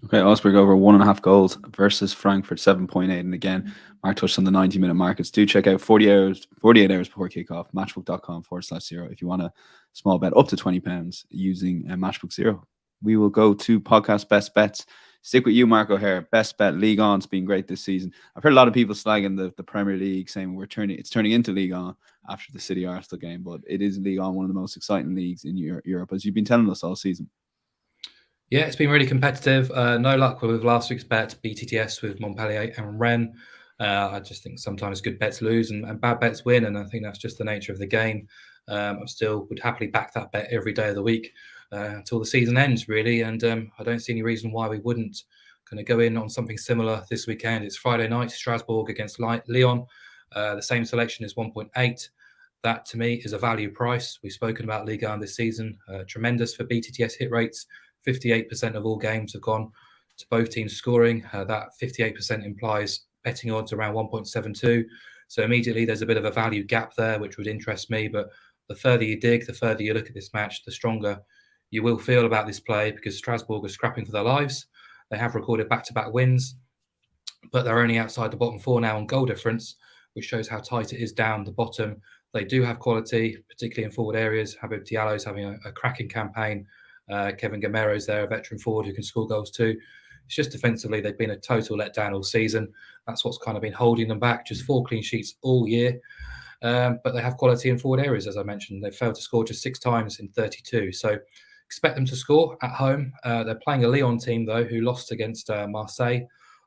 Okay, Augsburg over 1.5 goals versus Frankfurt 7.8. And again, Mark touched on the 90-minute markets. Do check out 48 hours before kickoff, matchbook.com/0 if you want a small bet up to £20 using Matchbook Zero. We will go to podcast best bets. Stick with you, Mark O'Haire. Best bet, League On's been great this season. I've heard a lot of people slagging the Premier League, saying it's turning into League On after the City Arsenal game, but it is League On, one of the most exciting leagues in Europe, as you've been telling us all season. Yeah, it's been really competitive. No luck with last week's bet, BTTS with Montpellier and Rennes. I just think sometimes good bets lose and bad bets win, and I think that's just the nature of the game. I still would happily back that bet every day of the week until the season ends, really, and I don't see any reason why we wouldn't. Going to go in on something similar this weekend. It's Friday night, Strasbourg against Lyon. The same selection is 1.8. That, to me, is a value price. We've spoken about Ligue 1 this season. Tremendous for BTTS hit rates. 58% of all games have gone to both teams scoring. That 58% implies betting odds around 1.72. So immediately there's a bit of a value gap there, which would interest me. But the further you dig, the further you look at this match, the stronger you will feel about this play, because Strasbourg are scrapping for their lives. They have recorded back-to-back wins, but they're only outside the bottom four now on goal difference, which shows how tight it is down the bottom. They do have quality, particularly in forward areas. Habib Diallo's having a cracking campaign. Kevin Gamero's there, a veteran forward who can score goals too. It's just defensively, they've been a total letdown all season. That's what's kind of been holding them back. Just 4 clean sheets all year. But they have quality in forward areas, as I mentioned. They've failed to score just 6 times in 32. So expect them to score at home. They're playing a Lyon team, though, who lost against Marseille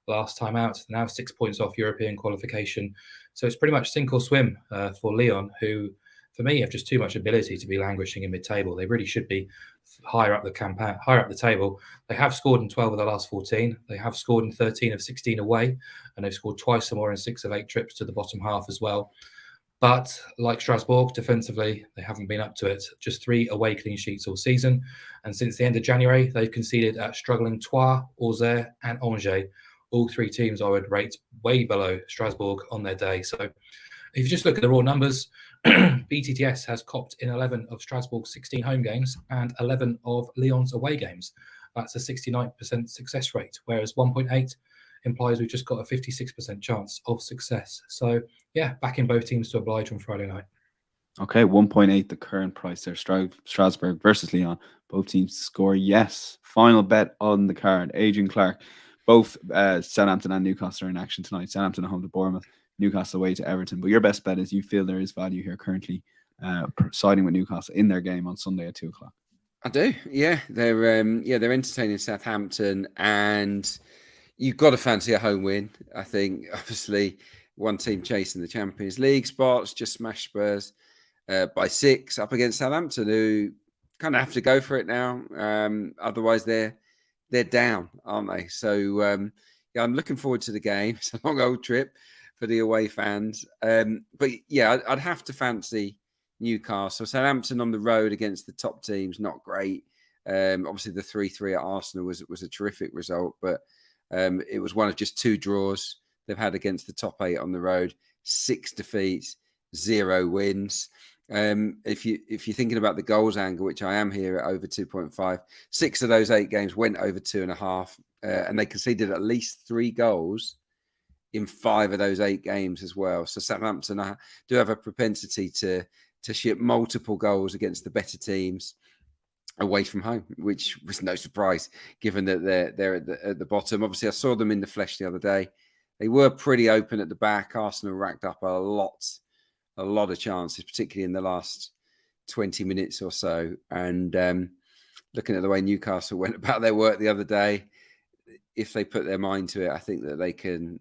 last time out. Now 6 points off European qualification. So it's pretty much sink or swim for Lyon, who, for me, have just too much ability to be languishing in mid-table. They really should be higher up the table. They have scored in 12 of the last 14. They have scored in 13 of 16 away, and they've scored twice or more in 6 of 8 trips to the bottom half as well. But like Strasbourg, defensively, they haven't been up to it. Just 3 away clean sheets all season. And since the end of January, they've conceded at struggling Troyes, Auxerre, and Angers. All 3 teams I would rate way below Strasbourg on their day. So if you just look at the raw numbers, BTTS has copped in 11 of Strasbourg's 16 home games and 11 of Lyon's away games. That's a 69% success rate, whereas 1.8 implies we've just got a 56% chance of success. So, yeah, backing both teams to oblige on Friday night. Okay, 1.8, the current price there. Strasbourg versus Lyon. Both teams to score, yes. Final bet on the card. Adrian Clarke. Both Southampton and Newcastle are in action tonight. Southampton at home to Bournemouth, Newcastle away to Everton. But your best bet is you feel there is value here currently siding with Newcastle in their game on Sunday at 2:00. I do, yeah. They're entertaining Southampton, and you've got to fancy a home win. I think obviously one team chasing the Champions League spots, just smashed Spurs by 6 up against Southampton, who kind of have to go for it now. Otherwise, they're down, aren't they? So yeah, I'm looking forward to the game. It's a long old trip for the away fans, but yeah, I'd have to fancy Newcastle. Southampton on the road against the top teams, not great. Obviously, the 3-3 at Arsenal was a terrific result, but it was one of just 2 draws they've had against the top 8 on the road. 6 defeats, 0 wins. If you're thinking about the goals angle, which I am here at over 2.5, 6 of those 8 games went over 2.5, and they conceded at least 3 goals in 5 of those 8 games as well. So Southampton do have a propensity to ship multiple goals against the better teams away from home, which was no surprise given that they're at the bottom. Obviously, I saw them in the flesh the other day. They were pretty open at the back. Arsenal racked up a lot of chances, particularly in the last 20 minutes or so. And looking at the way Newcastle went about their work the other day, if they put their mind to it, I think that they can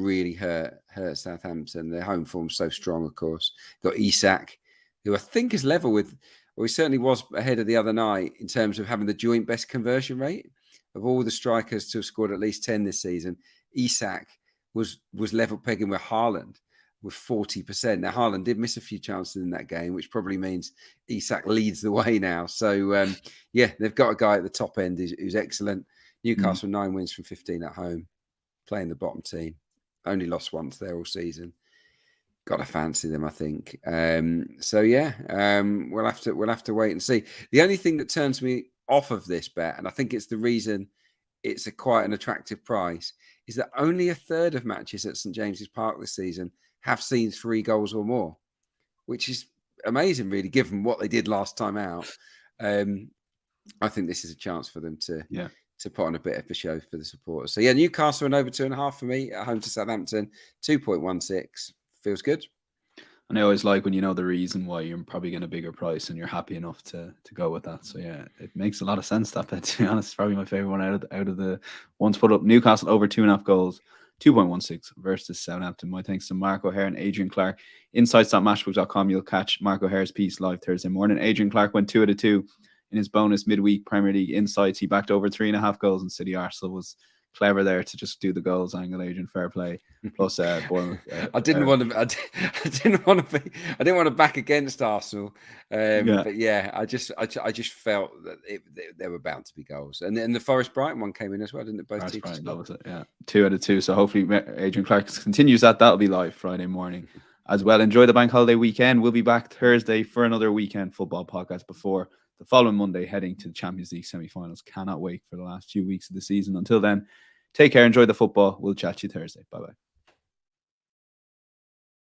really hurt Southampton. Their home form's so strong, of course. Got Isak, who I think is level with, or he certainly was ahead of the other night in terms of having the joint best conversion rate of all the strikers to have scored at least 10 this season. Isak was level pegging with Haaland with 40%. Now, Haaland did miss a few chances in that game, which probably means Isak leads the way now. So, yeah, they've got a guy at the top end who's excellent. Newcastle 9 wins from 15 at home, playing the bottom team. Only lost once there all season. Got to fancy them, I think. So yeah, we'll have to wait and see. The only thing that turns me off of this bet, and I think it's the reason it's quite an attractive price is that only a third of matches at St James's Park this season have seen 3 goals or more, which is amazing, really, given what they did last time out. I think this is a chance for them to put on a bit of a show for the supporters. So, Newcastle and over 2.5 for me at home to Southampton, 2.16. Feels good. And I always like when you know the reason why you're probably getting a bigger price and you're happy enough to go with that. So it makes a lot of sense, that bet, to be honest. It's probably my favorite one out of the ones put up. Newcastle over 2.5 goals, 2.16 versus Southampton. My thanks to Mark O'Haire and Adrian Clarke. Insights.matchbook.com. You'll catch Mark O'Haire's piece live Thursday morning. Adrian Clarke went 2 out of 2 in his bonus midweek Premier League Insights. He backed over 3.5 goals in City. Arsenal was clever there to just do the goals angle. Adrian, fair play. Plus Bournemouth. I didn't want to back against Arsenal, but I just felt that there were bound to be goals, and then the Forest Brighton one came in as well, didn't it? Both teams. That was it. Yeah, 2 out of 2. So hopefully Adrian Clarke continues that. That'll be live Friday morning as well. Enjoy the bank holiday weekend. We'll be back Thursday for another weekend football podcast before the following Monday, heading to the Champions League semi-finals. Cannot wait for the last few weeks of the season. Until then, take care. Enjoy the football. We'll chat to you Thursday. Bye-bye.